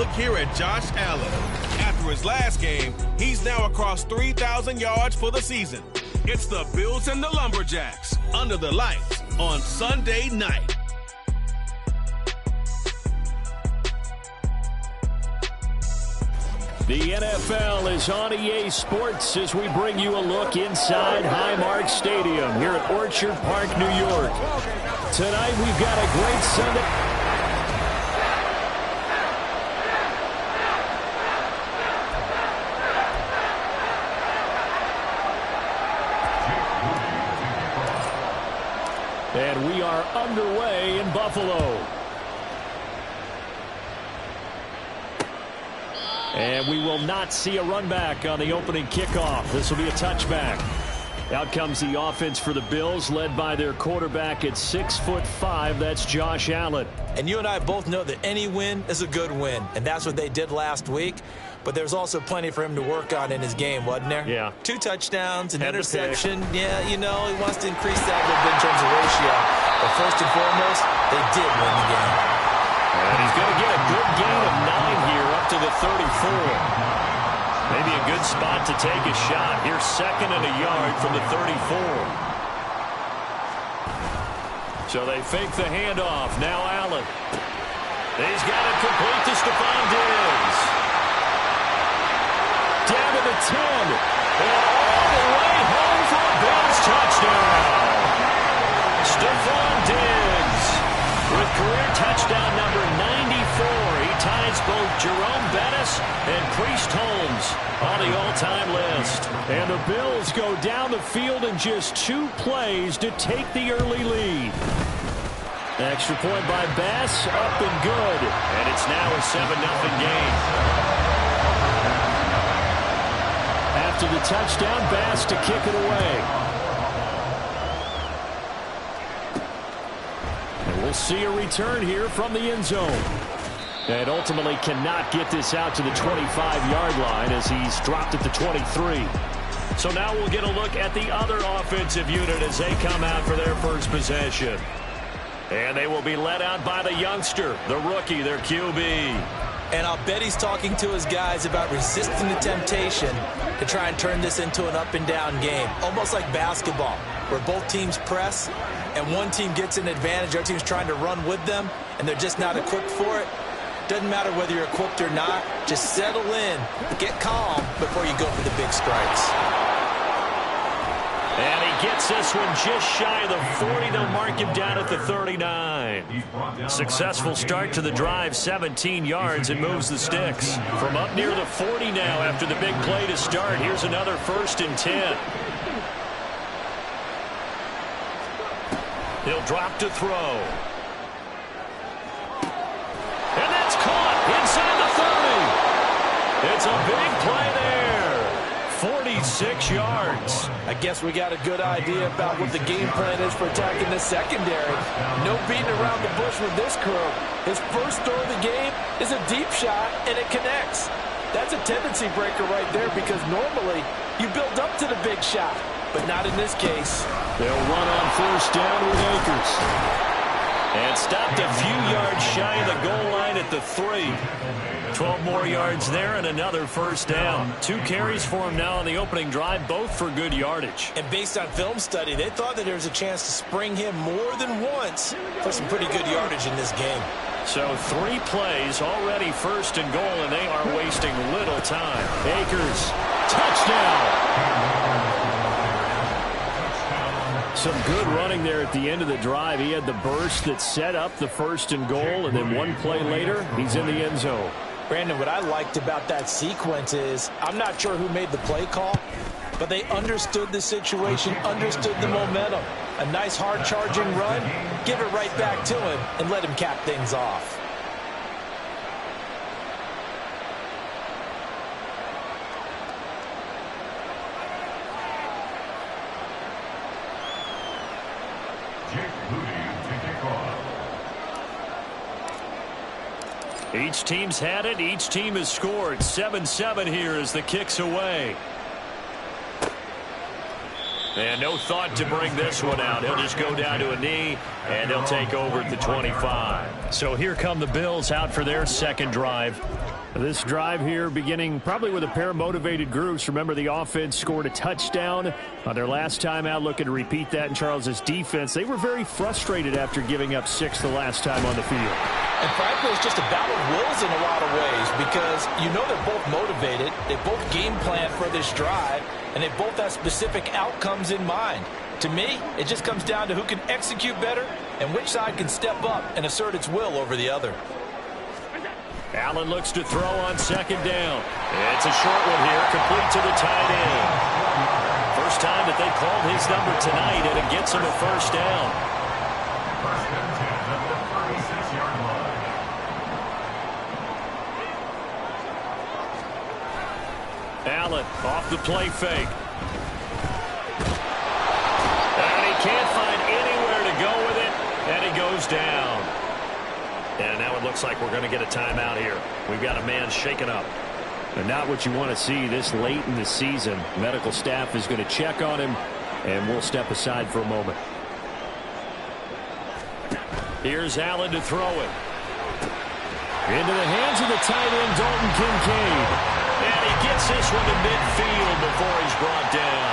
look here at Josh Allen. After his last game, he's now across 3,000 yards for the season. It's the Bills and the Lumberjacks under the lights on Sunday night. The NFL is on EA Sports as we bring you a look inside Highmark Stadium here at Orchard Park, New York. Tonight we've got a great Sunday. And we are underway in Buffalo. And we will not see a run back on the opening kickoff. This will be a touchback. Out comes the offense for the Bills, led by their quarterback at 6'5". That's Josh Allen. And you and I both know that any win is a good win, and that's what they did last week. But there's also plenty for him to work on in his game, wasn't there? Yeah. 2 touchdowns, an interception. Yeah, you know, he wants to increase that a little bit in terms of ratio. But first and foremost, they did win the game. And he's going to get a good gain of 9 here up to the 34. Maybe a good spot to take a shot. Here's 2nd and a yard from the 34. So they fake the handoff. Now Allen. He's got it complete to Stephon Diggs. Down to the 10. And all the way home for a Bills touchdown. Stephon Diggs with career touchdown number 94. He ties both Jerome Bettis and Priest Holmes on the all-time list. And the Bills go down the field in just 2 plays to take the early lead. Extra point by Bass, up and good. And it's now a 7-0 game. After the touchdown, Bass to kick it away. And we'll see a return here from the end zone. And ultimately cannot get this out to the 25-yard line as he's dropped at the 23. So now we'll get a look at the other offensive unit as they come out for their first possession. And they will be led out by the youngster, the rookie, their QB. And I'll bet he's talking to his guys about resisting the temptation to try and turn this into an up-and-down game. Almost like basketball, where both teams press, and one team gets an advantage, our team's trying to run with them, and they're just not equipped for it. Doesn't matter whether you're equipped or not. Just settle in, get calm before you go for the big strikes. And he gets this one just shy of the 40. They'll mark him down at the 39. Successful start to the drive, 17 yards, and moves the sticks. From up near the 40 now after the big play to start. Here's another 1st and 10. He'll drop to throw. And that's caught inside the 30. It's a big play there. 46 yards. I guess we got a good idea about what the game plan is for attacking the secondary. No beating around the bush with this crew. His first throw of the game is a deep shot, and it connects. That's a tendency breaker right there because normally you build up to the big shot, but not in this case. They'll run on 1st down with Akers. And stopped a few yards shy of the goal line at the 3. 12 more yards there and another 1st down. 2 carries for him now on the opening drive, both for good yardage. And based on film study, they thought that there was a chance to spring him more than once for some pretty good yardage in this game. So 3 plays, already 1st and goal, and they are wasting little time. Akers, touchdown. Some good running there at the end of the drive. He had the burst that set up the 1st and goal, and then 1 play later, he's in the end zone. Brandon, what I liked about that sequence is I'm not sure who made the play call, but they understood the situation, understood the momentum. A nice hard-charging run, give it right back to him, and let him cap things off. Each team's had it. Each team has scored. 7-7 here as the kick's away. And no thought to bring this one out. He'll just go down to a knee, and they'll take over at the 25. So here come the Bills out for their second drive. This drive here beginning probably with a pair of motivated groups. Remember, the offense scored a touchdown on their last time out, looking to repeat that in Charles' defense. They were very frustrated after giving up 6 the last time on the field. And frankly, it's just a battle of wills in a lot of ways because you know they're both motivated. They both game plan for this drive, and they both have specific outcomes in mind. To me, it just comes down to who can execute better and which side can step up and assert its will over the other. Allen looks to throw on second down. It's a short one here, complete to the tight end. First time that they called his number tonight, and it gets him a first down. Allen off the play fake. And he can't find anywhere to go with it, and he goes down. And now it looks like we're going to get a timeout here. We've got a man shaken up. And not what you want to see this late in the season. Medical staff is going to check on him, and we'll step aside for a moment. Here's Allen to throw it. Into the hands of the tight end, Dalton Kincaid. And he gets this one to midfield before he's brought down.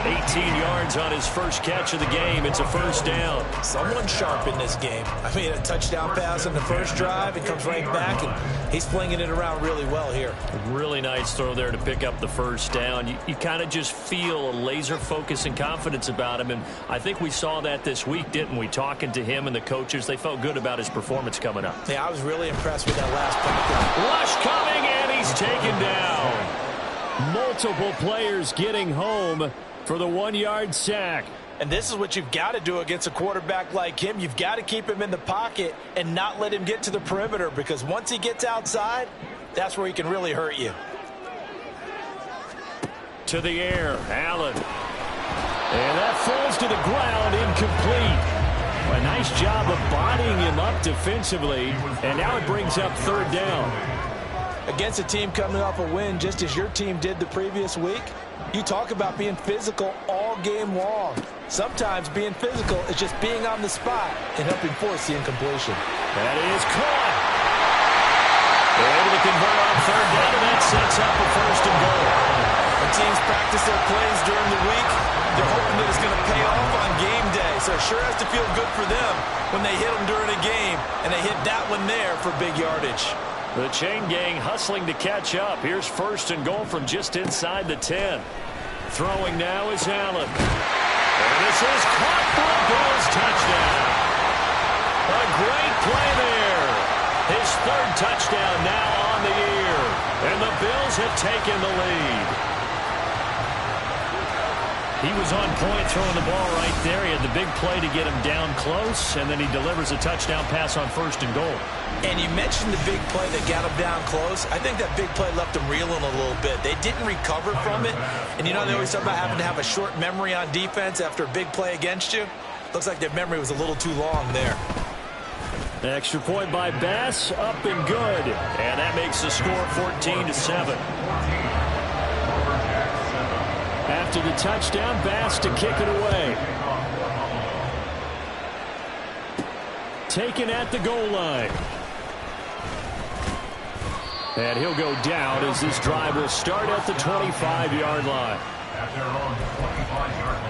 18 yards on his first catch of the game. It's a first down. Someone sharp in this game. I mean, a touchdown pass on the first drive. It comes right back, and he's flinging it around really well here. A really nice throw there to pick up the first down. You kind of just feel a laser focus and confidence about him, and I think we saw that this week, didn't we? Talking to him and the coaches, they felt good about his performance coming up. Yeah, I was really impressed with that last pocket. Rush coming, and he's taken down. Multiple players getting home for the 1-yard sack. And this is what you've got to do against a quarterback like him. You've got to keep him in the pocket and not let him get to the perimeter, because once he gets outside, that's where he can really hurt you. To the air, Allen. And that falls to the ground, incomplete. A nice job of bodying him up defensively, and now it brings up third down. Against a team coming off a win just as your team did the previous week, you talk about being physical all game long. Sometimes being physical is just being on the spot and helping force the incompletion. That is caught. They're able to convert on third down, and that sets up a first and goal. When teams practice their plays during the week, they're hoping that it's going to pay off on game day. So it sure has to feel good for them when they hit them during a game, and they hit that one there for big yardage. The chain gang hustling to catch up. Here's first and goal from just inside the 10. Throwing now is Allen. And this is caught for a Bills touchdown. A great play there. His third touchdown now on the year. And the Bills have taken the lead. He was on point throwing the ball right there. He had the big play to get him down close, and then he delivers a touchdown pass on first and goal. And you mentioned the big play that got him down close. I think that big play left him reeling a little bit. They didn't recover from it. And you know they always talk about having to have a short memory on defense after a big play against you. Looks like their memory was a little too long there. Extra point by Bass, up and good. And that makes the score 14-7. After the touchdown, Bass to kick it away. Taken at the goal line. And he'll go down as this drive will start at the 25-yard line.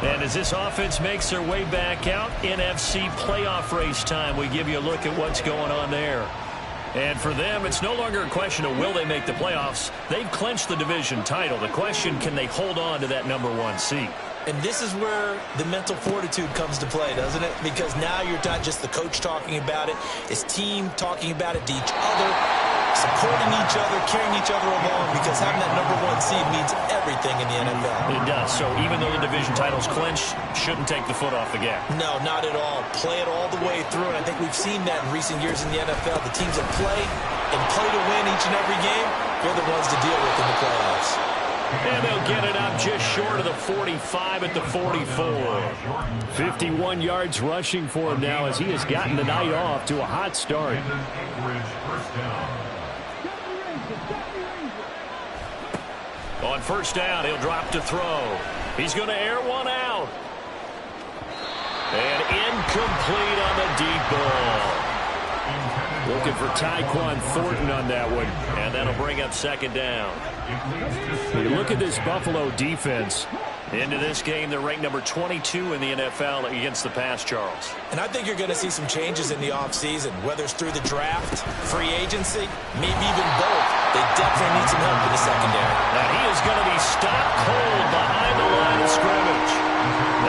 And as this offense makes their way back out, NFC playoff race time, we give you a look at what's going on there. And for them, it's no longer a question of will they make the playoffs. They've clinched the division title. The question, can they hold on to that #1 seed? And this is where the mental fortitude comes to play, doesn't it? Because now you're not just the coach talking about it. It's team talking about it to each other, supporting each other, carrying each other along, because having that #1 seed means everything in the NFL. It does. So even though the division title's clinched, shouldn't take the foot off the gas. No, not at all. Play it all the way through, and I think we've seen that in recent years in the NFL. The teams that play and play to win each and every game, they're the ones to deal with in the playoffs. And they'll get it up just short of the 45 at the 44. 51 yards rushing for him now as he has gotten the night off to a hot start. On first down, he'll drop to throw. He's going to air one out. And incomplete on the deep ball. Looking for Tyquan Thornton on that one. And that'll bring up second down. You look at this Buffalo defense. Into this game, they're ranked number 22 in the NFL against the pass, Charles. And I think you're going to see some changes in the offseason, whether it's through the draft, free agency, maybe even both. They definitely need some help in the secondary. Now he is going to be stopped cold behind the line of scrimmage.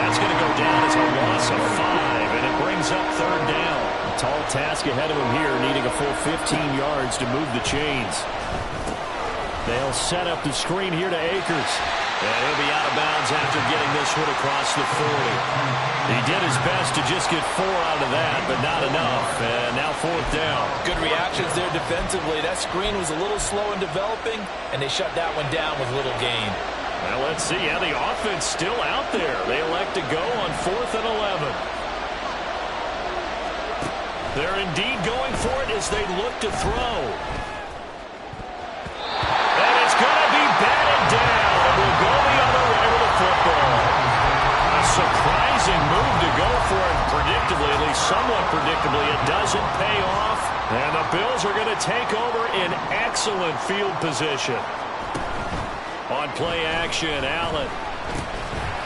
That's going to go down as a loss of 5, and it brings up third down. A tall task ahead of him here, needing a full 15 yards to move the chains. They'll set up the screen here to Akers. And he'll be out of bounds after getting this one across the 40. He did his best to just get 4 out of that, but not enough. And now fourth down. Good reactions there defensively. That screen was a little slow in developing, and they shut that one down with little gain. Well, let's see how the offense still out there. They elect to go on 4th and 11. They're indeed going for it as they look to throw. And it's going to be batted down. Will go the other way with the football. A surprising move to go for it. Predictably, at least somewhat predictably, it doesn't pay off. And the Bills are going to take over in excellent field position. On play action, Allen.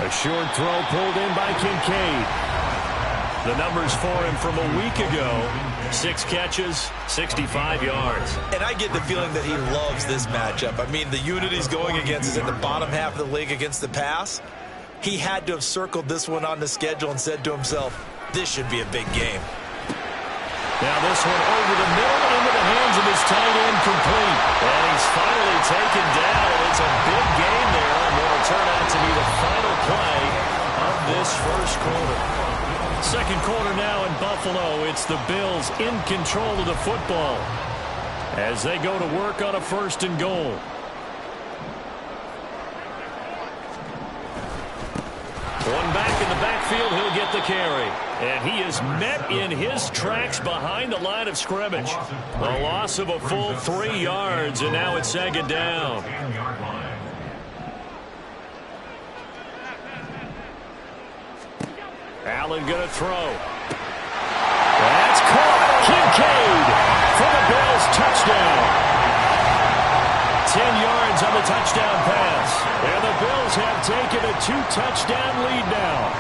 A short throw pulled in by Kincaid. The numbers for him from a week ago. 6 catches, 65 yards. And I get the feeling that he loves this matchup. I mean, the unit he's going against is in the bottom half of the league against the pass. He had to have circled this one on the schedule and said to himself, this should be a big game. Now this one over the middle into the hands of his tight end, complete. And he's finally taken down. It's a big game there, and will turn out to be the final play of this first quarter. Second quarter now in Buffalo. It's the Bills in control of the football as they go to work on a 1st and goal. One back in the backfield, he'll get the carry. And he is met in his tracks behind the line of scrimmage. A loss of a full 3 yards, and now it's second down. Allen going to throw. That's caught. Kincaid for the Bills, touchdown. 10 yards on the touchdown pass. And the Bills have taken a 2-touchdown lead now.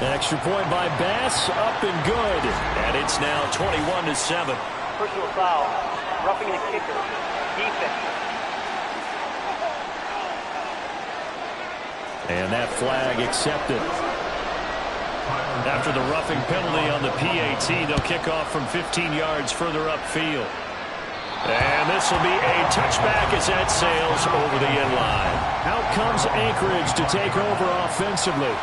An extra point by Bass, up and good. And it's now 21-7. Personal foul, roughing the kicker, defense. And that flag accepted. After the roughing penalty on the PAT, they'll kick off from 15 yards further upfield. And this will be a touchback as that sails over the end line. Out comes Anchorage to take over offensively.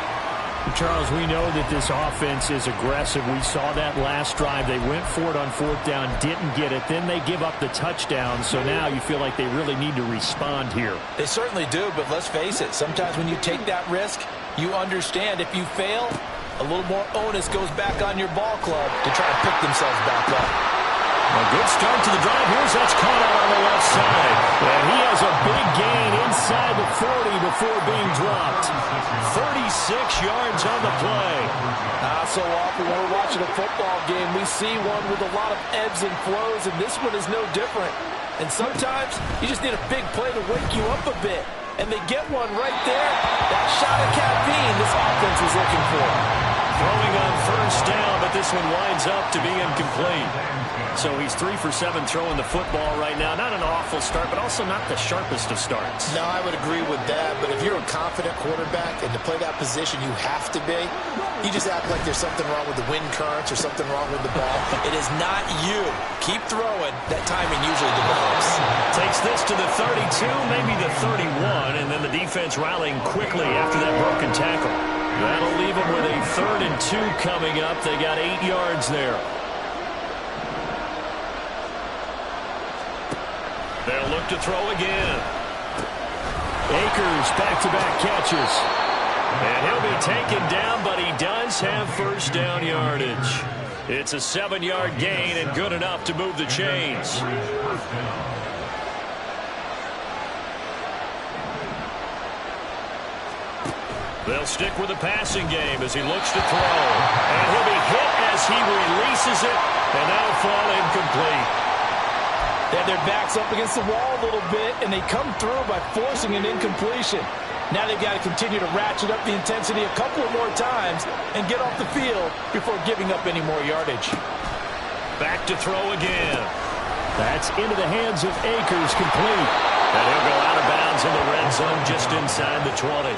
Charles, we know that this offense is aggressive. We saw that last drive. They went for it on 4th down, didn't get it. Then they give up the touchdown. So now you feel like they really need to respond here. They certainly do, but let's face it. Sometimes when you take that risk, you understand if you fail, a little more onus goes back on your ball club to try to pick themselves back up. A good start to the drive. Here's that's caught out on the left side. And he has a big gain inside the 40 before being dropped. 36 yards on the play. So often when we're watching a football game, we see one with a lot of ebbs and flows, and this one is no different. And sometimes you just need a big play to wake you up a bit. And they get one right there. That shot of caffeine this offense was looking for. Throwing on 1st down, but this one winds up to be incomplete. So he's 3 for 7 throwing the football right now. Not an awful start, but also not the sharpest of starts. No, I would agree with that. But if you're a confident quarterback and to play that position, you have to be. You just act like there's something wrong with the wind currents or something wrong with the ball. It is not you. Keep throwing. That timing usually develops. Takes this to the 32, maybe the 31, and then the defense rallying quickly after that broken tackle. That'll leave them with a 3rd and 2 coming up. They got 8 yards there. They'll look to throw again. Akers back-to-back catches. And he'll be taken down, but he does have 1st down yardage. It's a 7-yard gain and good enough to move the chains. They'll stick with the passing game as he looks to throw. And he'll be hit as he releases it, and that'll fall incomplete. They have their backs up against the wall a little bit, and they come through by forcing an incompletion. Now they've got to continue to ratchet up the intensity a couple of more times and get off the field before giving up any more yardage. Back to throw again. That's into the hands of Akers, complete. And he'll go out of bounds in the red zone just inside the 20.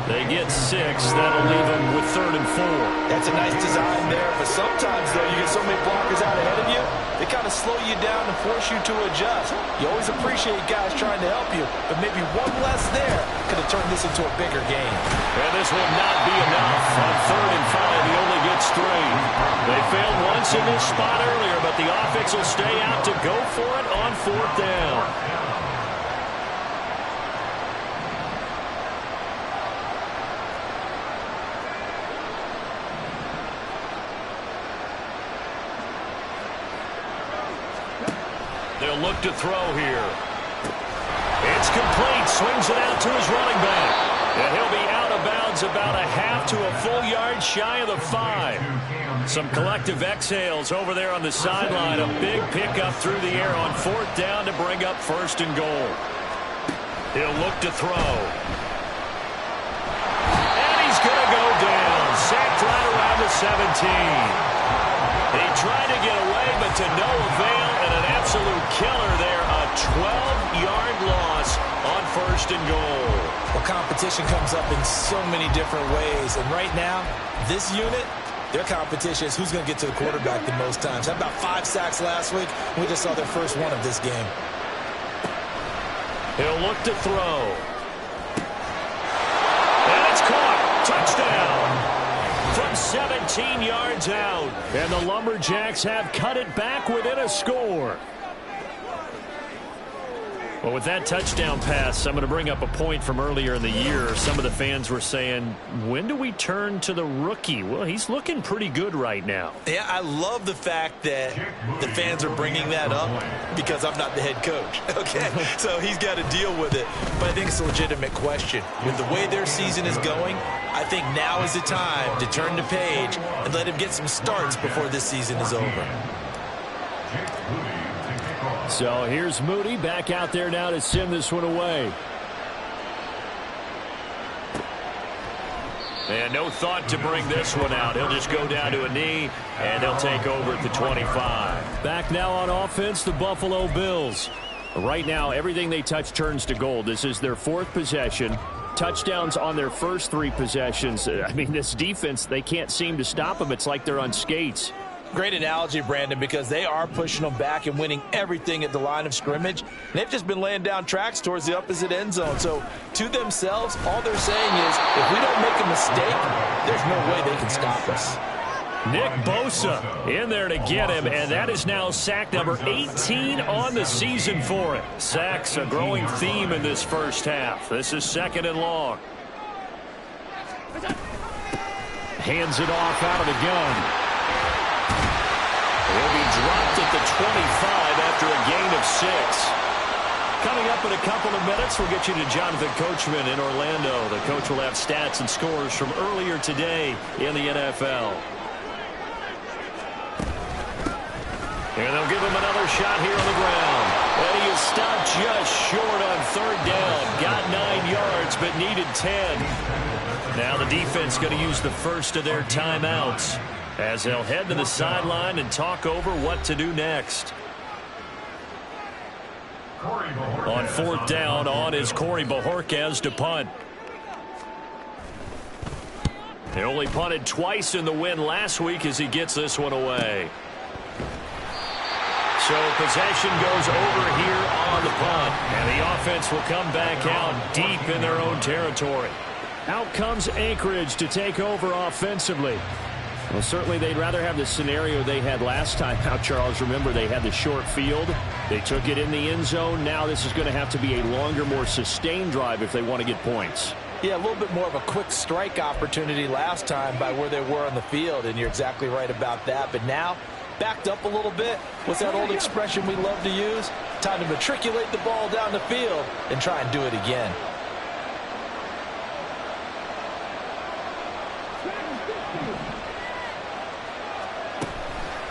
They get 6. That'll leave them with 3rd and 4. That's a nice design there, but sometimes, though, you get so many blockers out ahead of you, they kind of slow you down and force you to adjust. You always appreciate guys trying to help you, but maybe one less there could have turned this into a bigger game. And this will not be enough. On 3rd and 5, he only gets 3. They failed once in this spot earlier, but the offense will stay out to go for it on 4th down. They'll look to throw here. It's complete. Swings it out to his running back. And he'll be out of bounds about a half to a full yard shy of the 5. Some collective exhales over there on the sideline. A big pickup through the air on 4th down to bring up 1st and goal. He'll look to throw. And he's going to go down. Sacked right around the 17. He tried to get away, but to no avail, and an absolute killer there. A 12-yard loss on 1st and goal. Well, competition comes up in so many different ways, and right now, this unit, their competition is who's going to get to the quarterback the most times. Had about 5 sacks last week. We just saw their first one of this game. He'll look to throw. And it's caught. Touchdown. From 17 yards out. And the Lumberjacks have cut it back within a score. Well, with that touchdown pass, I'm going to bring up a point from earlier in the year. Some of the fans were saying, when do we turn to the rookie? Well, he's looking pretty good right now. Yeah, I love the fact that the fans are bringing that up because I'm not the head coach. Okay, so he's got to deal with it. But I think it's a legitimate question. With the way their season is going, I think now is the time to turn the page and let him get some starts before this season is over. So here's Moody back out there now to send this one away. And no thought to bring this one out. He'll just go down to a knee, and they'll take over at the 25. Back now on offense, the Buffalo Bills. Right now, everything they touch turns to gold. This is their 4th possession. Touchdowns on their first 3 possessions. I mean, this defense, they can't seem to stop them. It's like they're on skates. Great analogy, Brandon, because they are pushing them back and winning everything at the line of scrimmage. They've just been laying down tracks towards the opposite end zone. So to themselves, all they're saying is, if we don't make a mistake, there's no way they can stop us. Nick Bosa in there to get him, and that is now sack number 18 on the season for it. Sacks a growing theme in this first half. This is 2nd and long. Hands it off out of the gun. He'll be dropped at the 25 after a gain of 6. Coming up in a couple of minutes, we'll get you to Jonathan Coachman in Orlando. The coach will have stats and scores from earlier today in the NFL. And they'll give him another shot here on the ground. And he is stopped just short on 3rd down. Got 9 yards, but needed 10. Now the defense going to use the first of their timeouts as they'll head to the sideline and talk over what to do next. On 4th down, on is Corey Bojorquez to punt. He only punted twice in the win last week as he gets this one away. So possession goes over here on the punt, and the offense will come back out deep in their own territory. Out comes Anchorage to take over offensively. Well, certainly they'd rather have the scenario they had last time out, Charles. Remember, they had the short field. They took it in the end zone. Now this is going to have to be a longer, more sustained drive if they want to get points. Yeah, a little bit more of a quick strike opportunity last time by where they were on the field, and you're exactly right about that. But now, backed up a little bit. What's that old expression we love to use? Time to matriculate the ball down the field and try and do it again.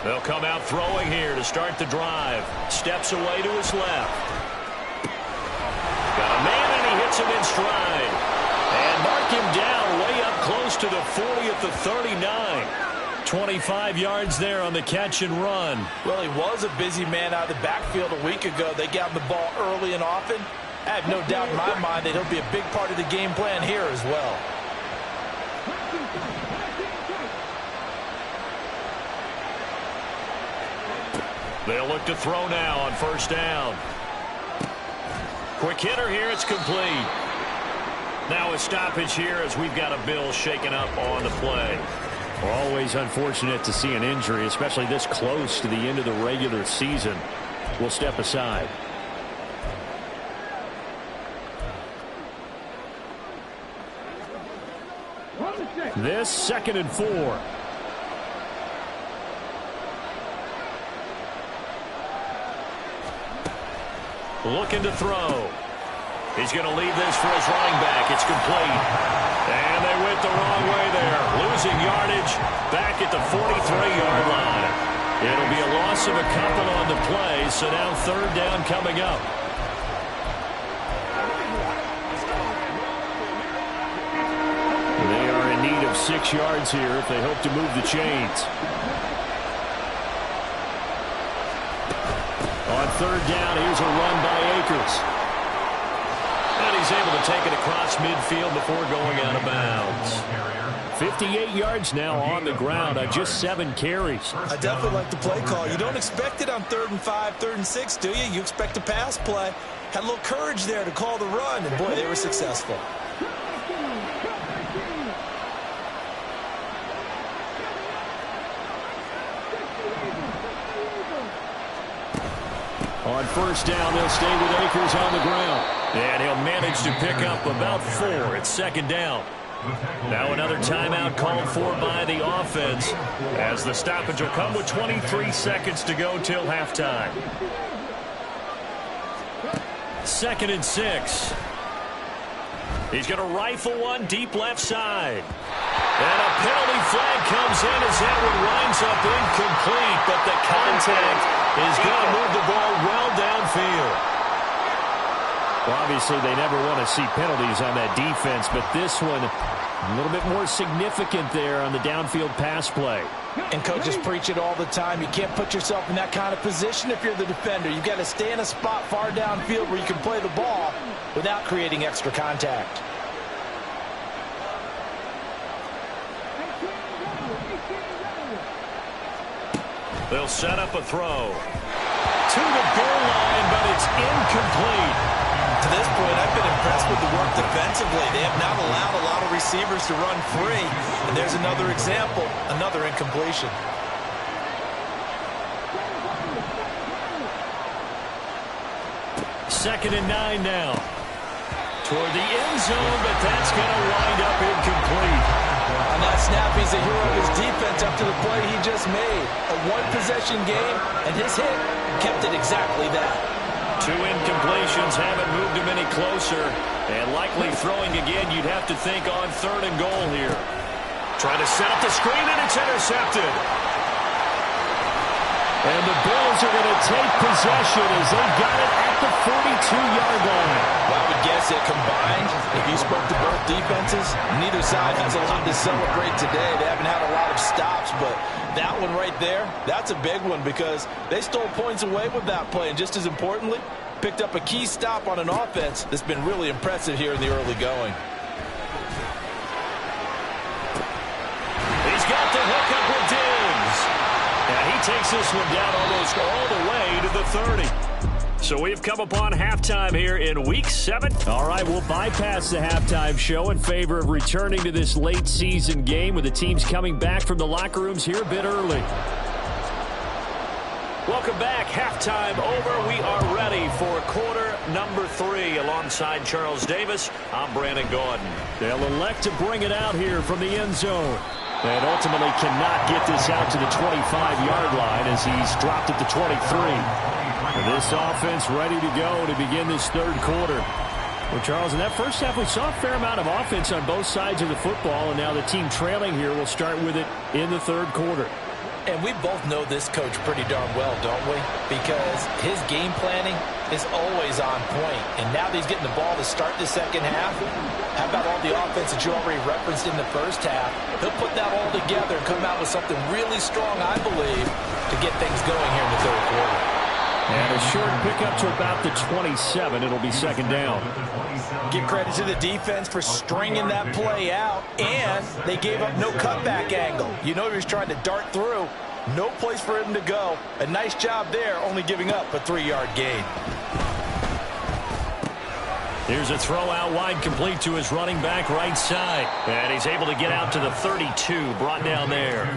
They'll come out throwing here to start the drive. Steps away to his left. Got a man, and he hits him in stride. And mark him down way up close to the 40 at the 39. 25 yards there on the catch and run. Well, he was a busy man out of the backfield a week ago. They got him the ball early and often. I have no doubt in my mind that he'll be a big part of the game plan here as well. They'll look to throw now on first down. Quick hitter here. It's complete. Now a stoppage here as we've got a Bill shaken up on the play. Always unfortunate to see an injury, especially this close to the end of the regular season. We'll step aside. This 2nd and 4. Looking to throw. He's going to leave this for his running back. It's complete. And they went the wrong way there. Losing yardage back at the 43-yard line. It'll be a loss of a couple on the play, so now 3rd down coming up. They are in need of 6 yards here if they hope to move the chains. On 3rd down, here's a run by Akers. And he's able to take it across midfield before going out of bounds. 58 yards now on the ground on just 7 carries. I definitely like the play call. You don't expect it on 3rd and 5, 3rd and 6, do you? You expect a pass play. Had a little courage there to call the run, and boy, they were successful. On first down, they'll stay with Akers on the ground. And he'll manage to pick up about 4. It's 2nd down. Now another timeout called for by the offense as the stoppage will come with 23 seconds to go till halftime. 2nd and 6. He's going to rifle one deep left side. And a penalty flag comes in as that one winds up incomplete, but the contact is going to move the ball well downfield. Well, obviously, they never want to see penalties on that defense, but this one a little bit more significant there on the downfield pass play. And coaches preach it all the time. You can't put yourself in that kind of position if you're the defender. You've got to stay in a spot far downfield where you can play the ball without creating extra contact. They'll set up a throw to the goal line, but it's incomplete. To this point, I've been impressed with the work defensively. They have not allowed a lot of receivers to run free. And there's another example, another incompletion. Second and 9 now. Toward the end zone, but that's going to wind up incomplete. On that snap, he's a hero of his defense up to the play he just made. A one-possession game, and his hit kept it exactly that. 2 incompletions haven't moved him any closer. And likely throwing again, you'd have to think on 3rd and goal here. Trying to set up the screen, and it's intercepted. And the Bills are going to take possession as they got it at the 42-yard line. Well, I would guess that combined, if you spoke to both defenses, neither side has a lot to celebrate today. They haven't had a lot of stops, but that one right there, that's a big one because they stole points away with that play. And just as importantly, picked up a key stop on an offense that's been really impressive here in the early going. He's got the hook up with Diggs. And he takes this one down almost all the way to the 30. So we've come upon halftime here in Week 7. All right, we'll bypass the halftime show in favor of returning to this late season game with the teams coming back from the locker rooms here a bit early. Welcome back. Halftime over. We are ready for quarter number 3 alongside Charles Davis. I'm Brandon Gordon. They'll elect to bring it out here from the end zone. And ultimately cannot get this out to the 25-yard line as he's dropped at the 23. This offense ready to go to begin this 3rd quarter. Well, Charles, in that first half, we saw a fair amount of offense on both sides of the football, and now the team trailing here will start with it in the 3rd quarter. And we both know this coach pretty darn well, don't we? Because his game planning is always on point. And now that he's getting the ball to start the second half, how about all the offense that you already referenced in the first half? He'll put that all together and come out with something really strong, I believe, to get things going here in the third quarter. And a short pickup to about the 27. It'll be second down. Give credit to the defense for stringing that play out, and they gave up no cutback angle. You know he was trying to dart through. No place for him to go. A nice job there, only giving up a 3-yard gain. Here's a throw out wide, complete to his running back right side. And he's able to get out to the 32, brought down there.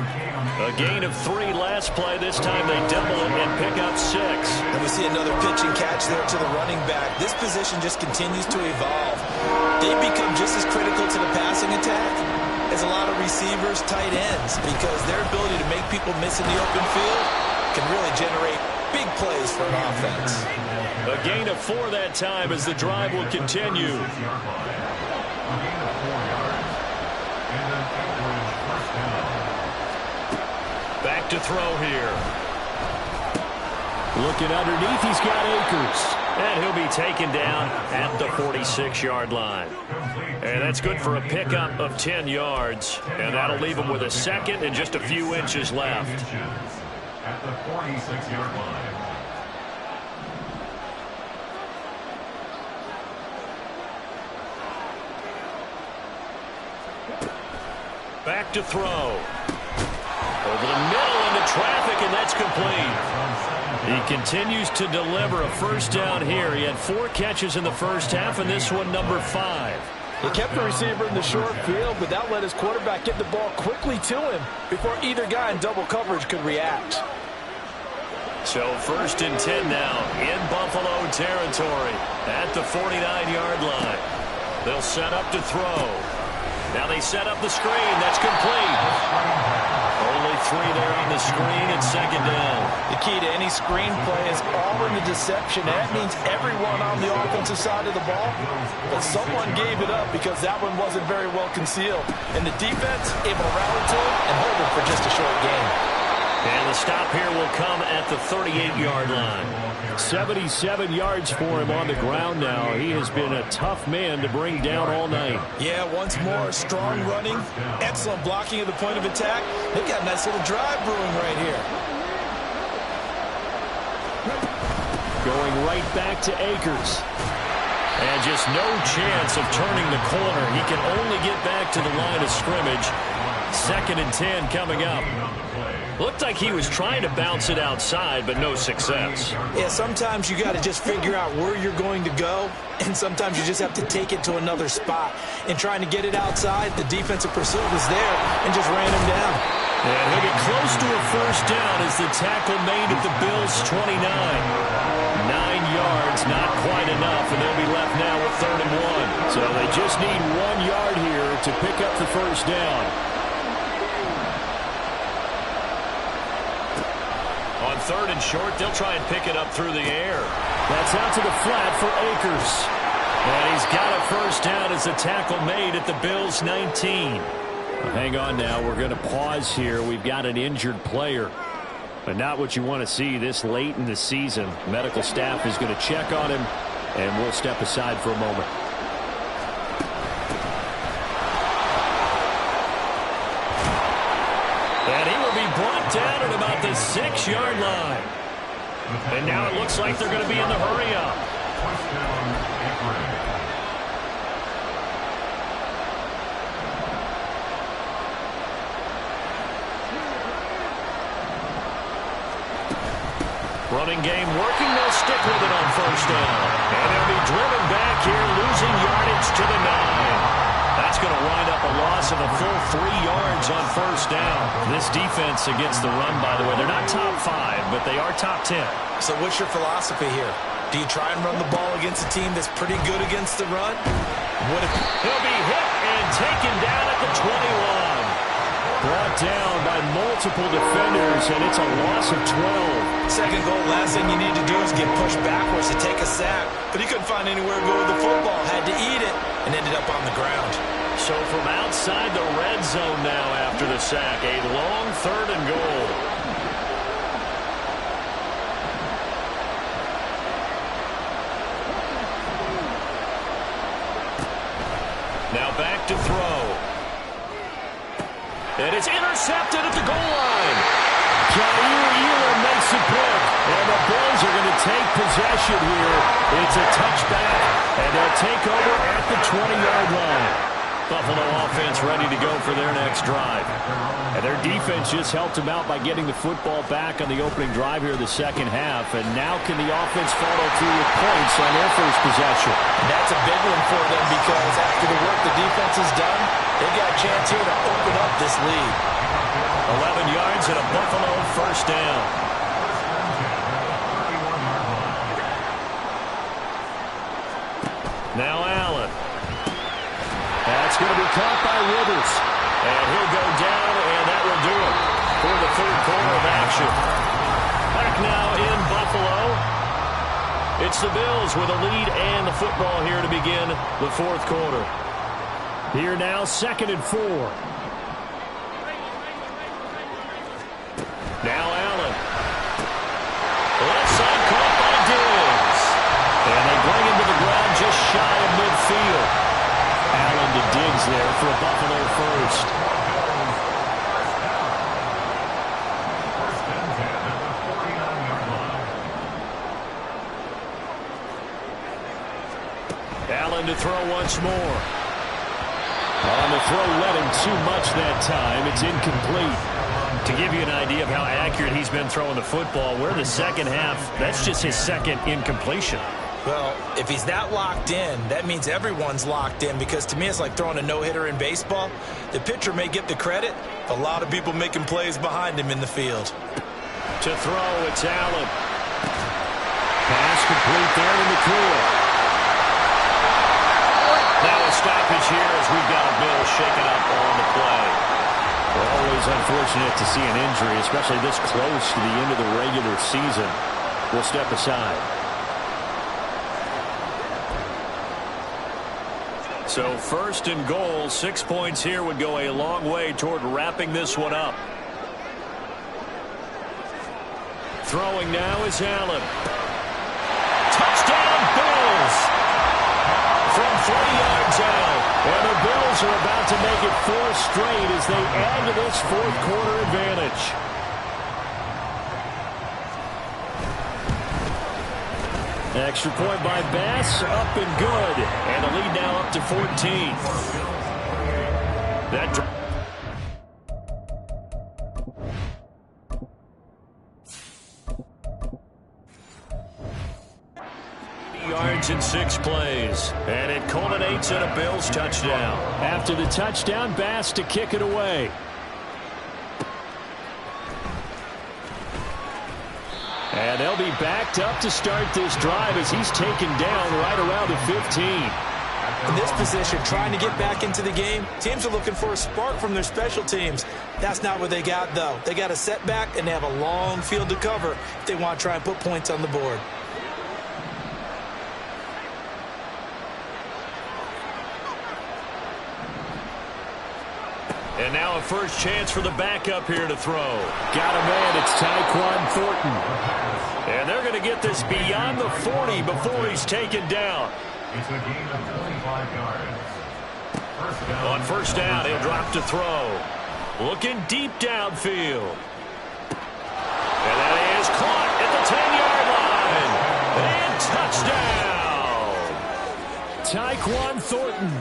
A gain of 3 last play. This time they double it and pick up 6. And we see another pitch and catch there to the running back. This position just continues to evolve. They become just as critical to the passing attack as a lot of receivers, tight ends, because their ability to make people miss in the open field can really generate big plays for an offense. A gain of 4 that time as the drive will continue. Back to throw here. Looking underneath, he's got Akers. And he'll be taken down at the 46-yard line. And that's good for a pickup of 10 yards. And that'll leave him with a second and just a few inches left. At the 46-yard line. Back to throw. Over the middle into traffic, and that's complete. He continues to deliver a first down here. He had 4 catches in the first half, and this one number 5. He kept the receiver in the short field, but that let his quarterback get the ball quickly to him before either guy in double coverage could react. So 1st and 10 now in Buffalo territory at the 49-yard line. They'll set up to throw. Now they set up the screen. That's complete. Only 3 there on the screen and second down. The key to any screen play is all in the deception. That means everyone on the offensive side of the ball, but someone gave it up because that one wasn't very well concealed. And the defense able to rally to it and hold it for just a short game. And the stop here will come at the 38-yard line. 77 yards for him on the ground now. He has been a tough man to bring down all night. Yeah, once more, strong running, excellent blocking at the point of attack. They've got a nice little drive brewing right here. Going right back to Akers. And just no chance of turning the corner. He can only get back to the line of scrimmage. 2nd and 10 coming up. Looked like he was trying to bounce it outside, but no success. Yeah, sometimes you got to just figure out where you're going to go, and sometimes you just have to take it to another spot. In trying to get it outside, the defensive pursuit was there and just ran him down. And he'll be close to a first down as the tackle made at the Bills' 29. 9 yards, not quite enough, and they'll be left now with 3rd and 1. So they just need 1 yard here to pick up the first down. On 3rd and short, they'll try and pick it up through the air. That's out to the flat for Akers. And he's got a first down as the tackle made at the Bills' 19. Well, hang on now. We're going to pause here. We've got an injured player. But not what you want to see this late in the season. Medical staff is going to check on him, and we'll step aside for a moment. And he will be brought down at about the 6-yard line. And now it looks like they're going to be in the hurry-up. Running game working. They'll stick with it on first down. And they'll be driven back here, losing yardage to the 9. That's going to wind up a loss of a full 3 yards on first down. This defense against the run, by the way, they're not top 5, but they are top 10. So what's your philosophy here? Do you try and run the ball against a team that's pretty good against the run? He'll be hit and taken down at the 21. Brought down by multiple defenders, and it's a loss of 12. Second goal, last thing you need to do is get pushed backwards to take a sack. But he couldn't find anywhere to go with the football, had to eat it, and ended up on the ground. So from outside the red zone now after the sack, a long 3rd and goal. Now back to throw. And it's intercepted at the goal line. Jair makes a pick. And the Bills are going to take possession here. It's a touchback, and they'll take over at the 20-yard line. Buffalo offense ready to go for their next drive. And their defense just helped them out by getting the football back on the opening drive here in the second half. And now can the offense follow through with points on their first possession? That's a big one for them because after the work the defense has done, they've got a chance here to open up this lead. 11 yards and a Buffalo first down. Now Allen. That's going to be caught by Rivers. And he'll go down, and that will do it for the third quarter of action. Back now in Buffalo. It's the Bills with a lead and the football here to begin the fourth quarter. Here now, 2nd and 4. Now Allen. Left side caught by Diggs. And they bring him to the ground just shy of midfield. Allen to Diggs there for a Buffalo first. Allen to throw once more. On the throw, led him too much that time. It's incomplete. To give you an idea of how accurate he's been throwing the football, we're in the second half. That's just his second incompletion. Well, if he's that locked in, that means everyone's locked in because to me it's like throwing a no-hitter in baseball. The pitcher may get the credit, but a lot of people making plays behind him in the field. To throw, it's Allen. Pass complete there in the clear. Now a stoppage here as we've got a Bill shaken up on the play. Always unfortunate to see an injury, especially this close to the end of the regular season. We'll step aside. So 1st and goal, 6 points here would go a long way toward wrapping this one up. Throwing now is Allen. Touchdown Bills! From 30 yards out. And the Bills are about to make it 4 straight as they add to this fourth quarter advantage. Extra point by Bass, up and good. And the lead now up to 14. That yards in 6 plays. And it culminates in a Bills touchdown. After the touchdown, Bass to kick it away. And they'll be backed up to start this drive as he's taken down right around the 15. In this position, trying to get back into the game, teams are looking for a spark from their special teams. That's not what they got, though. They got a setback, and they have a long field to cover if they want to try and put points on the board. And now a first chance for the backup here to throw. Got a man, it's Tyquan Thornton. And they're going to get this beyond the 40 before he's taken down. It's a gain of 25 yards. On first down, he'll drop to throw. Looking deep downfield. And that is caught at the 10-yard line. And touchdown! Tyquan Thornton.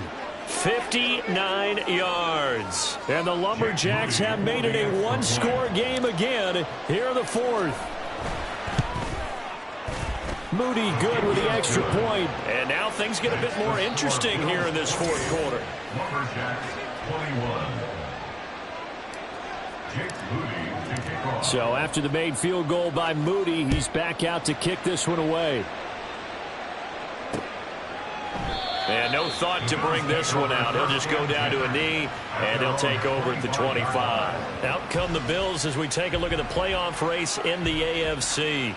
59 yards. And the Lumberjacks have made it a one-score game again here in the fourth. Moody good with the extra point. And now things get a bit more interesting here in this fourth quarter. Lumberjacks 21. Jake Moody to kick off. So after the made field goal by Moody, he's back out to kick this one away. And no thought to bring this one out. He'll just go down to a knee, and he'll take over at the 25. Out come the Bills as we take a look at the playoff race in the AFC.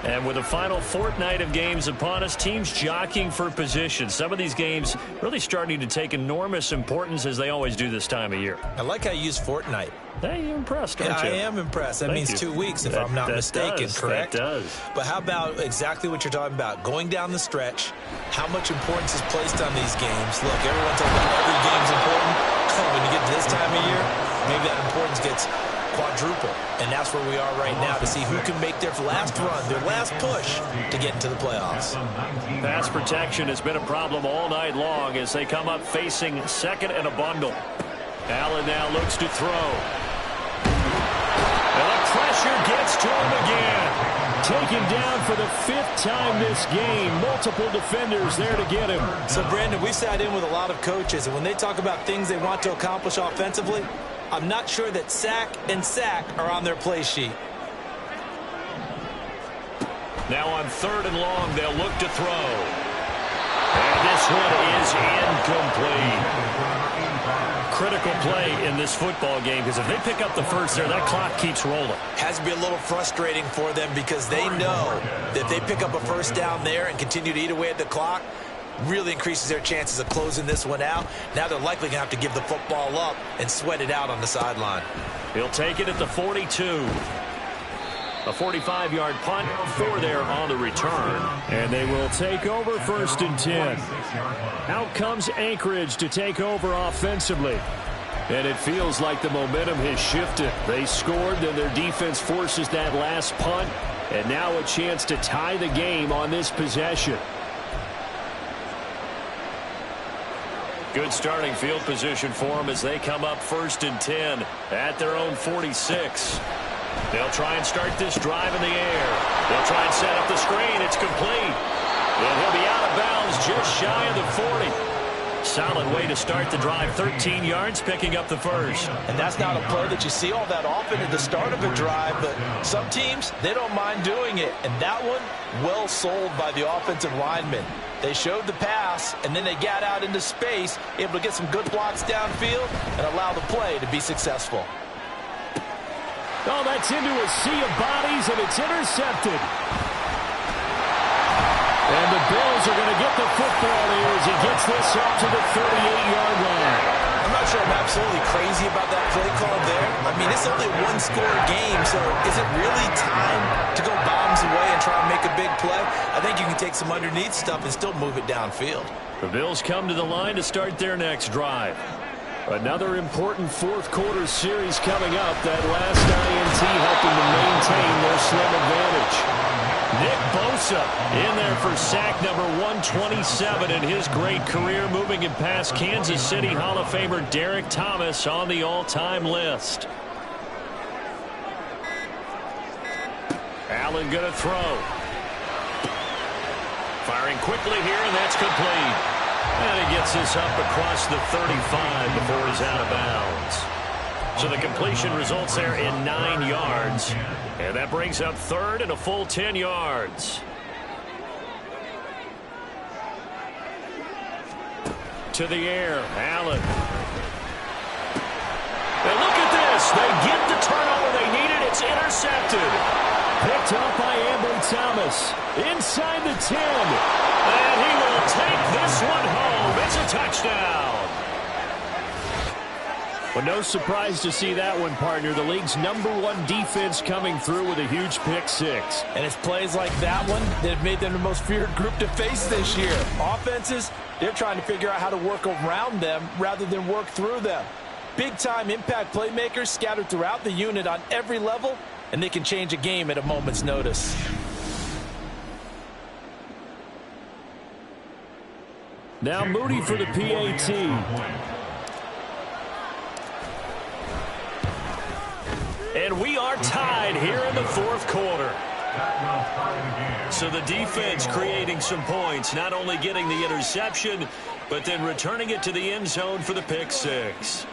And with the final fortnight of games upon us, teams jockeying for position. Some of these games really starting to take enormous importance as they always do this time of year. I like how you use fortnight. Hey, you're impressed, aren't you? I am impressed. That means 2 weeks, if I'm not mistaken, correct? That does. But how about exactly what you're talking about? Going down the stretch, how much importance is placed on these games? Look, everyone talks about every game's important. When you get to this time of year, maybe that importance gets quadruple. And that's where we are right now to see who can make their last run, their last push to get into the playoffs. Pass protection has been a problem all night long as they come up facing second and a bundle. Allen now looks to throw. And the pressure gets to him again. Taken down for the 5th time this game. Multiple defenders there to get him. So, Brandon, we sat in with a lot of coaches, and when they talk about things they want to accomplish offensively, I'm not sure that sack and sack are on their play sheet. Now on 3rd and long, they'll look to throw. And this one is incomplete. Critical play in this football game because if they pick up the first there, that clock keeps rolling. Has to be a little frustrating for them because they know that if they pick up a first down there and continue to eat away at the clock, really increases their chances of closing this one out. Now they're likely going to have to give the football up and sweat it out on the sideline. He'll take it at the 42. A 45-yard punt, 4 there on the return. And they will take over 1st and 10. Out comes Anchorage to take over offensively. And it feels like the momentum has shifted. They scored, then their defense forces that last punt. And now a chance to tie the game on this possession. Good starting field position for them as they come up 1st and 10 at their own 46. They'll try and start this drive in the air. They'll try and set up the screen. It's complete. And he'll be out of bounds just shy of the 40. Solid way to start the drive. 13 yards, picking up the first. And that's not a play that you see all that often at the start of a drive, but some teams, they don't mind doing it. And that one, well sold by the offensive linemen. They showed the pass, and then they got out into space, able to get some good blocks downfield and allow the play to be successful. Oh, that's into a sea of bodies, and it's intercepted. And the Bills are going to get the football here as he gets this up to the 38-yard line. I'm not sure I'm absolutely crazy about that play call there. I mean, it's only a one-score game, so is it really time to go bombs away and try and make a big play? I think you can take some underneath stuff and still move it downfield. The Bills come to the line to start their next drive. Another important 4th quarter series coming up. That last INT helping to maintain their slim advantage. Nick Bosa in there for sack number 127 in his great career, moving it past Kansas City Hall of Famer Derek Thomas on the all-time list. Allen going to throw. Firing quickly here, and that's complete. And he gets this up across the 35 before he's out of bounds. So the completion results there in 9 yards. And that brings up 3rd and a full 10 yards. To the air, Allen. And look at this. They get the turnover they needed. It's intercepted. Picked up by Ambry Thomas. Inside the 10. And he will take this one home. It's a touchdown. Well, no surprise to see that one, partner. The league's #1 defense coming through with a huge pick 6. And it's plays like that one that have made them the most feared group to face this year. Offenses, they're trying to figure out how to work around them rather than work through them. Big-time impact playmakers scattered throughout the unit on every level, and they can change a game at a moment's notice. Now Moody for the PAT. And we are tied here in the 4th quarter. So the defense creating some points, not only getting the interception, but then returning it to the end zone for the pick 6.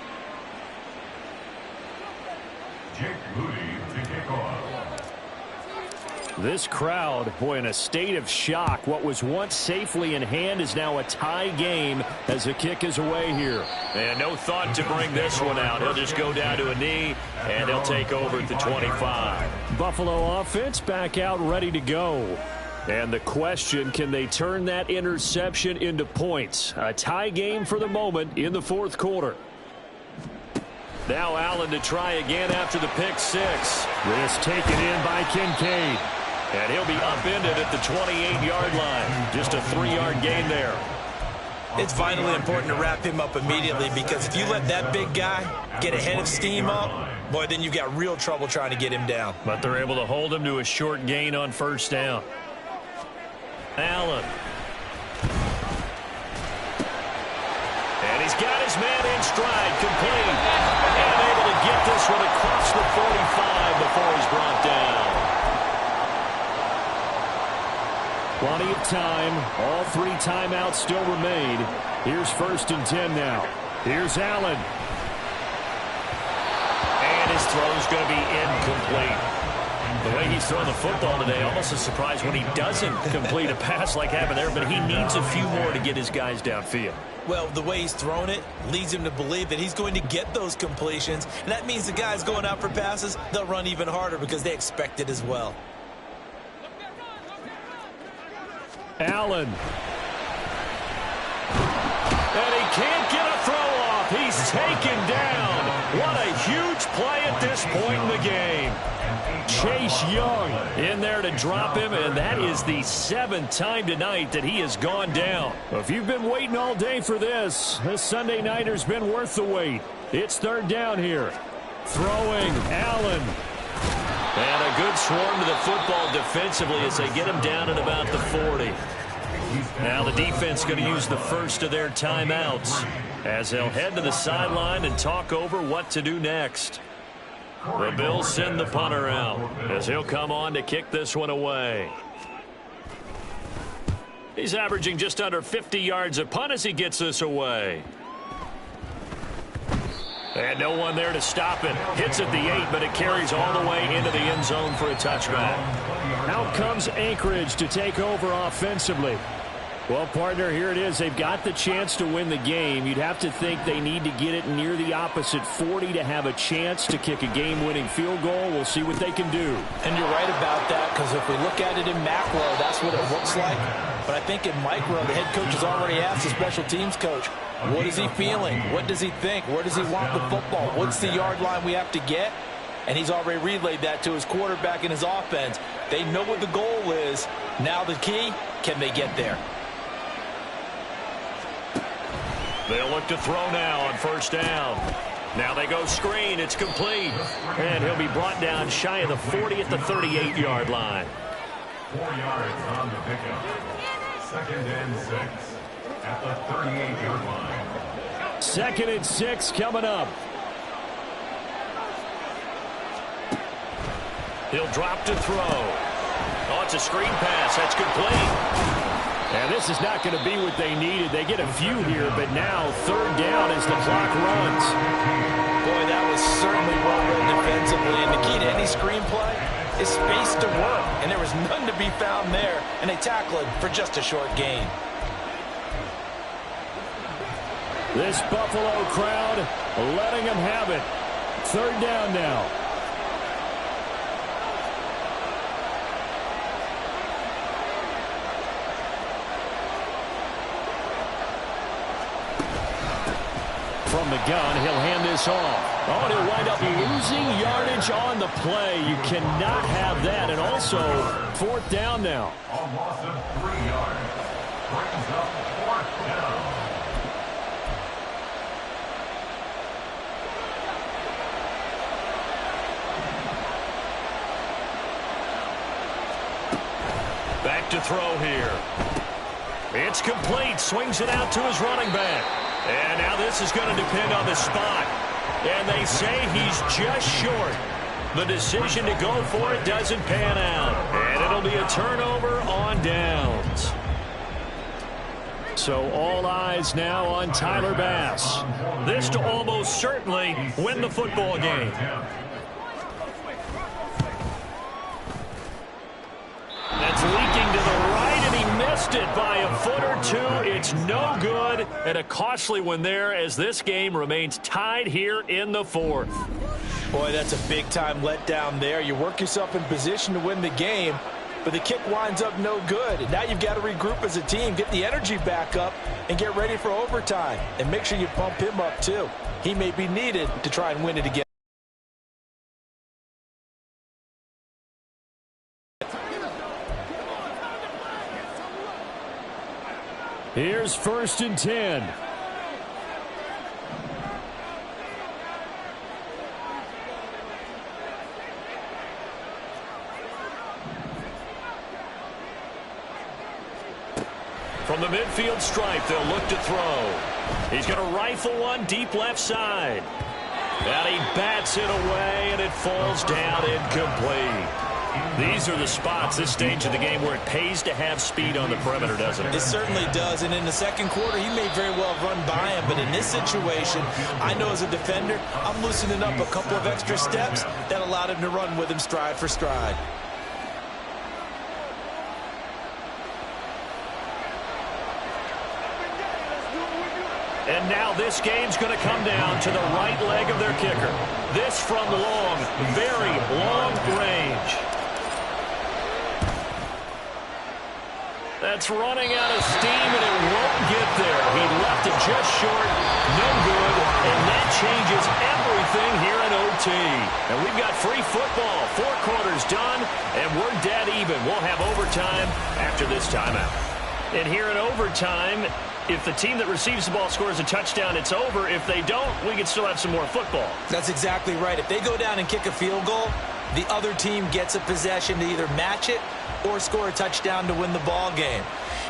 This crowd, boy, in a state of shock. What was once safely in hand is now a tie game as the kick is away here. And no thought to bring this one out. He'll just go down to a knee, and they'll take over at the 25. Buffalo offense back out ready to go. And the question, can they turn that interception into points? A tie game for the moment in the fourth quarter. Now Allen to try again after the pick six. This taken in by Kincaid. And he'll be upended at the 28-yard line. Just a 3-yard gain there. It's vitally important to wrap him up immediately, because if you let that big guy get ahead of steam up, boy, then you've got real trouble trying to get him down. But they're able to hold him to a short gain on first down. Allen. And he's got his man in stride, complete. And able to get this one across the 45 before he's brought down. Plenty of time. All 3 timeouts still remain. Here's 1st and 10 now. Here's Allen. And his throw's going to be incomplete. The way he's throwing the football today, almost a surprise when he doesn't complete a pass like happened there, but he needs a few more to get his guys downfield. Well, the way he's thrown it leads him to believe that he's going to get those completions, and that means the guys going out for passes, they'll run even harder because they expect it as well. Allen. And he can't get a throw off. He's taken down. What a huge play at this point in the game. Chase Young in there to drop him, and that is the 7th time tonight that he has gone down. If you've been waiting all day for this Sunday nighter's been worth the wait. It's 3rd down here. Throwing, Allen. And a good swarm to the football defensively as they get him down at about the 40. Now the defense going to use the first of their timeouts as they'll head to the sideline and talk over what to do next. The Bills send the punter out as he'll come on to kick this one away. He's averaging just under 50 yards a punt as he gets this away. And no one there to stop it. Hits at the 8, but it carries all the way into the end zone for a touchback. Out comes Anchorage to take over offensively. Well, partner, here it is. They've got the chance to win the game. You'd have to think they need to get it near the opposite 40 to have a chance to kick a game-winning field goal. We'll see what they can do. And you're right about that, because if we look at it in macro, that's what it looks like. But I think in micro, the head coach has already asked the special teams coach, what is he feeling? What does he think? Where does he want the football? What's the yard line we have to get? And he's already relayed that to his quarterback and his offense. They know what the goal is. Now the key, can they get there? They'll look to throw now on first down. Now they go screen. It's complete. And he'll be brought down shy of the 40 at the 38-yard line. 4 yards on the pickup. 2nd and 6 at the 38-yard line. 2nd and 6 coming up. He'll drop to throw. Oh, it's a screen pass. That's complete. And this is not going to be what they needed. They get a few here, but now 3rd down as the clock runs. Boy, that was certainly well read defensively. And the key to any screenplay is space to work. And there was none to be found there. And they tackle it for just a short gain. This Buffalo crowd letting them have it. 3rd down now. From the gun, he'll hand this off. Oh, and he'll wind up losing yardage on the play. You cannot have that. And also, 4th down now. A loss of 3 yards. Brings up 4th down. Back to throw here. It's complete. Swings it out to his running back. And now this is going to depend on the spot. And they say he's just short. The decision to go for it doesn't pan out. And it'll be a turnover on downs. So all eyes now on Tyler Bass. This to almost certainly win the football game. point, and a costly one there as this game remains tied here in the fourth. Boy, that's a big-time letdown there. You work yourself in position to win the game, but the kick winds up no good. And now you've got to regroup as a team, get the energy back up, and get ready for overtime. And make sure you pump him up, too. He may be needed to try and win it again. Here's 1st and 10. From the midfield stripe, they'll look to throw. He's going to rifle one deep left side. And he bats it away, and it falls down incomplete. These are the spots, this stage of the game, where it pays to have speed on the perimeter, doesn't it? It certainly does, and in the second quarter, he may very well run by him, but in this situation, I know as a defender, I'm loosening up a couple of extra steps that allowed him to run with him stride for stride. And now this game's going to come down to the right leg of their kicker. This from long, very long range. That's running out of steam, and it won't get there. He left it just short, no good, and that changes everything here in OT. And we've got free football, 4 quarters done, and we're dead even. We'll have overtime after this timeout. And here in overtime, if the team that receives the ball scores a touchdown, it's over. If they don't, we can still have some more football. That's exactly right. If they go down and kick a field goal, the other team gets a possession to either match it or score a touchdown to win the ball game.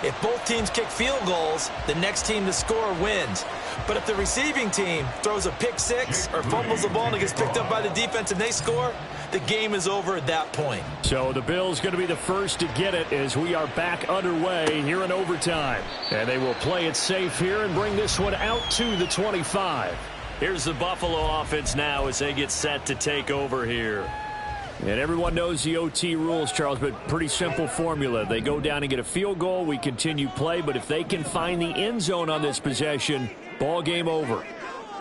If both teams kick field goals, the next team to score wins. But if the receiving team throws a pick six or fumbles the ball and it gets picked up by the defense and they score, the game is over at that point. So the Bills going to be the first to get it as we are back underway here in overtime. And they will play it safe here and bring this one out to the 25. Here's the Buffalo offense now as they get set to take over here. And everyone knows the OT rules, Charles, but pretty simple formula. They go down and get a field goal, we continue play, but if they can find the end zone on this possession, ball game over.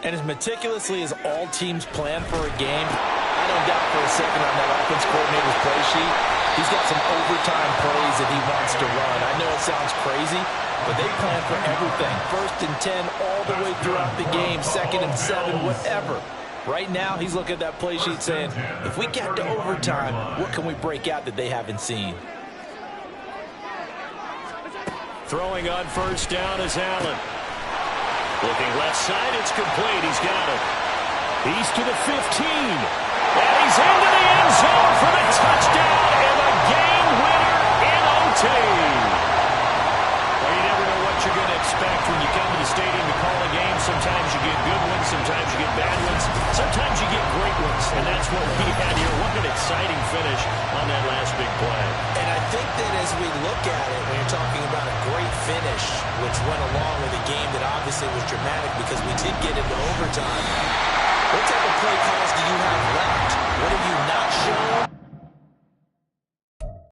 And as meticulously as all teams plan for a game, I don't doubt for a second on that offense coordinator's play sheet, he's got some overtime plays that he wants to run. I know it sounds crazy, but they plan for everything. 1st and 10 all the way throughout the game, 2nd and 7, whatever. Right now, he's looking at that play sheet saying, if we get to overtime, what can we break out that they haven't seen? Throwing on 1st down is Allen. Looking left side, it's complete. He's got it. He's to the 15. And he's into the end zone for the touchdown and the game winner in OT. Well, you never know what you're going to expect when you come to the stadium to call a game. Sometimes you get good ones, sometimes you get bad ones, sometimes you get great ones, and that's what we had here. What an exciting finish on that last big play. And I think that as we look at it, when you're talking about a great finish, which went along with a game that obviously was dramatic because we did get into overtime, what type of play calls do you have left?